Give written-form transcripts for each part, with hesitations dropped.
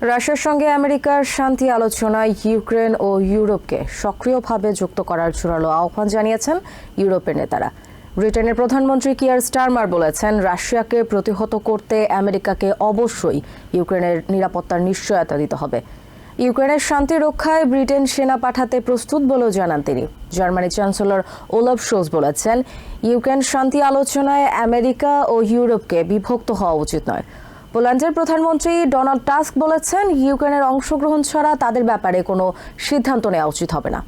রাশিয়ার সঙ্গে আমেরিকার শান্তি আলোচনায় ইউক্রেন ও ইউরোপকে সক্রিয়ভাবে যুক্ত করার জোরালো আহ্বান জানিয়েছেন ইউরোপের নেতারা। ব্রিটেনের প্রধানমন্ত্রী কিয়ার স্টারমার বলেছেন, রাশিয়াকে প্রতিহত করতে আমেরিকাকে অবশ্যই ইউক্রেনের নিরাপত্তার নিশ্চয়তা দিতে হবে। ইউক্রেনের শান্তি রক্ষায় ব্রিটেন সেনা পাঠাতে প্রস্তুত বলেও জানান তিনি। জার্মানি চ্যান্সেলর ওলাফ শোলজ বলেছেন, ইউক্রেন শান্তি আলোচনায় আমেরিকা ও ইউরোপকে বিভক্ত হওয়া উচিত নয়। পোল্যান্ডের প্রধানমন্ত্রী ডোনাল্ড টাস্ক বলেছেন, ইউক্রেনের অংশগ্রহণ ছাড়া তাদের ব্যাপারে কোনো সিদ্ধান্ত নেওয়া উচিত হবে না।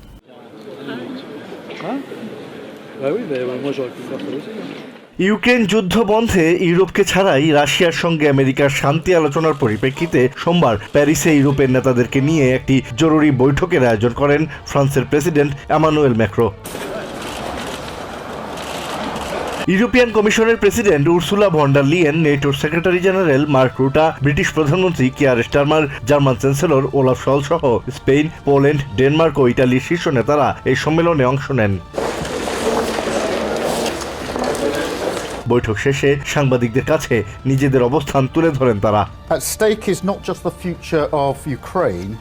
ইউক্রেন যুদ্ধ বন্ধে ইউরোপকে ছাড়াই রাশিয়ার সঙ্গে আমেরিকার শান্তি আলোচনার পরিপ্রেক্ষিতে সোমবার প্যারিসে ইউরোপের নেতাদেরকে নিয়ে একটি জরুরি বৈঠকের আয়োজন করেন ফ্রান্সের প্রেসিডেন্ট এমানুয়েল ম্যাক্রো। ইউরোপিয়ান কমিশনের president Ursula von der Leyen, নেটোর secretary general Mark Rutte, British প্রধানমন্ত্রী Keir Starmer, German chancellor Olaf Scholz সহ স্পেন, পোল্যান্ড, ডেনমার্ক ও ইটালির শীর্ষ নেতারা এই সম্মেলনে অংশ নেন। বৈঠক শেষে সাংবাদিকদের কাছে নিজেদের অবস্থান তুলে ধরেন তারা। At stake is not just the future of Ukraine,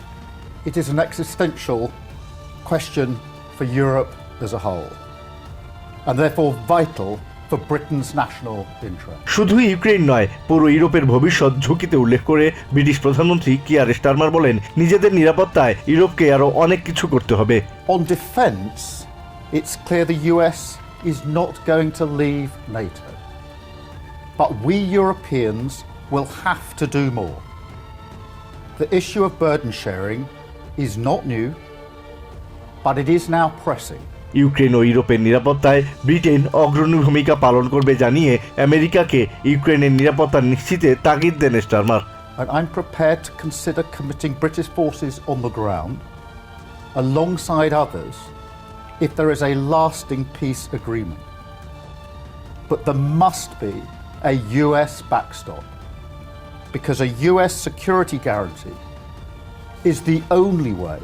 it is an existential question for Europe as a whole, and therefore vital for Britain's national interest. শুধু ইউক্রেন নয়, পুরো ইউরোপের ভবিষ্যৎ ঝুঁকিতে উল্লেখ করে ব্রিটিশ প্রধানমন্ত্রী কিয়ার স্টারমার বলেন, নিজেদের নিরাপত্তায় ইউরোপকে আরও অনেক কিছু করতে হবে। On defence, it's clear the US is not going to leave NATO. But we Europeans will have to do more. The issue of burden sharing is not new, but it is now pressing. Ukraine ও ইউরোপের নিরাপত্তায় Britain অগ্রণী ভূমিকা পালন করবে জানিয়ে আমেরিকাকে ইউক্রেনের নিরাপত্তা নিশ্চিতে তাগিদ দেন Starmer. And I'm prepared to consider committing British forces on the ground alongside others if there is a lasting peace agreement. But there must be a US backstop, because a US security guarantee is the only way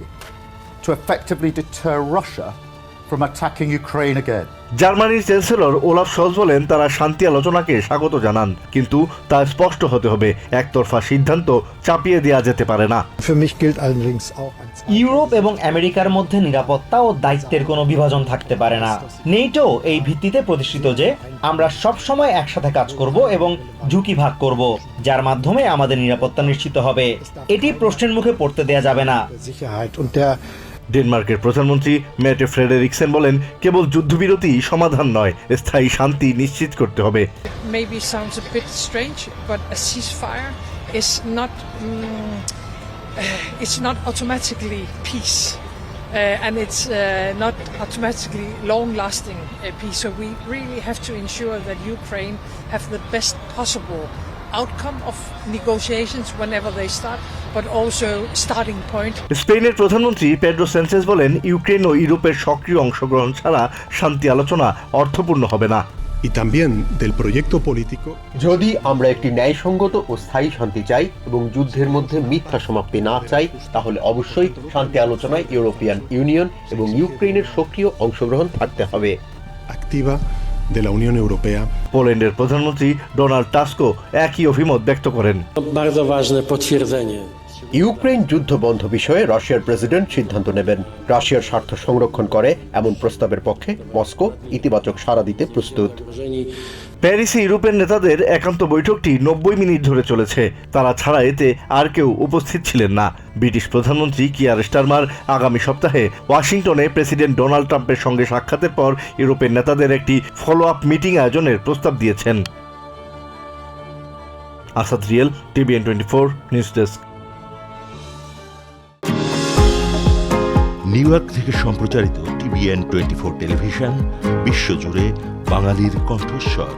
to effectively deter Russia from attacking Ukraine again. জার্মানির chancellor Olaf শলজ বলেন, তারা শান্তি আলোচনাকে স্বাগত জানান, কিন্তু তা স্পষ্ট হতে হবে। একতরফা সিদ্ধান্ত চাপিয়ে দেওয়া যেতে পারে না। ইউরোপ এবং আমেরিকার মধ্যে নিরাপত্তা ও দায়িত্বের কোনো বিভাজন থাকতে পারে না। নেটো এই ভিত্তিতে প্রতিষ্ঠিত যে আমরা সব সময় একসাথে কাজ করব এবং ঝুঁকি ভাগ করব, যার মাধ্যমে আমাদের নিরাপত্তা নিশ্চিত হবে। এটি প্রশ্নের মুখে পড়তে দেয়া যাবে না। ডেনমার্কের প্রধানমন্ত্রী মেটে ফ্রেডেরিকসেন বলেন, কেবল যুদ্ধবিরতি সমাধান নয়, স্থায়ী শান্তি নিশ্চিত করতে হবে। Maybe sounds a bit strange, but a ceasefire is not it's not automatically peace, and it's not automatically long-lasting peace. So we really have to ensure that Ukraine have the best possible outcome of negotiations whenever they start, but also starting point. স্পেনের প্রধানমন্ত্রী Pedro Sanchez বলেন, Ukraine ও ইউরোপের সক্রিয় অংশগ্রহণ ছাড়া শান্তি আলোচনা অর্থপূর্ণ হবে না। যদি আমরা একটি ন্যায়সঙ্গত ও স্থায়ী শান্তি চাই এবং যুদ্ধের মধ্যে মিথ্যা সমাপ্তি না চাই, তাহলে অবশ্যই শান্তি আলোচনায় ইউরোপিয়ান ইউনিয়ন এবং ইউক্রেনের সক্রিয় অংশগ্রহণ থাকতে হবে। পোল্যান্ডের প্রধানমন্ত্রী ডোনাল্ড টাস্কও একই অভিমত ব্যক্ত করেন। ইউক্রেন যুদ্ধ বন্ধ বিষয়ে রাশিয়ার প্রেসিডেন্ট সিদ্ধান্ত নেবেন। রাশিয়ার স্বার্থ সংরক্ষণ করে এমন প্রস্তাবের পক্ষে মস্কো ইতিবাচক সাড়া দিতে প্রস্তুত। প্যারিসে ইউরোপের নেতাদের একান্ত বৈঠকটি 90 মিনিট ধরে চলেছে। তারা ছাড়া এতে আর কেউ উপস্থিত ছিলেন না। ব্রিটিশ প্রধানমন্ত্রী কিয়ার স্টারমার আগামী সপ্তাহে ওয়াশিংটনে প্রেসিডেন্ট ডোনাল্ড ট্রাম্পের সঙ্গে সাক্ষাতের পর ইউরোপের নেতাদের একটি ফলো আপ মিটিং আয়োজনের প্রস্তাব দিয়েছেন। Asad real, TVN 24 news desk. New York থেকে সম্প্রচারিত TVN 24 টেলিভিশন বিশ্বজুড়ে বাঙালির কণ্ঠস্বর।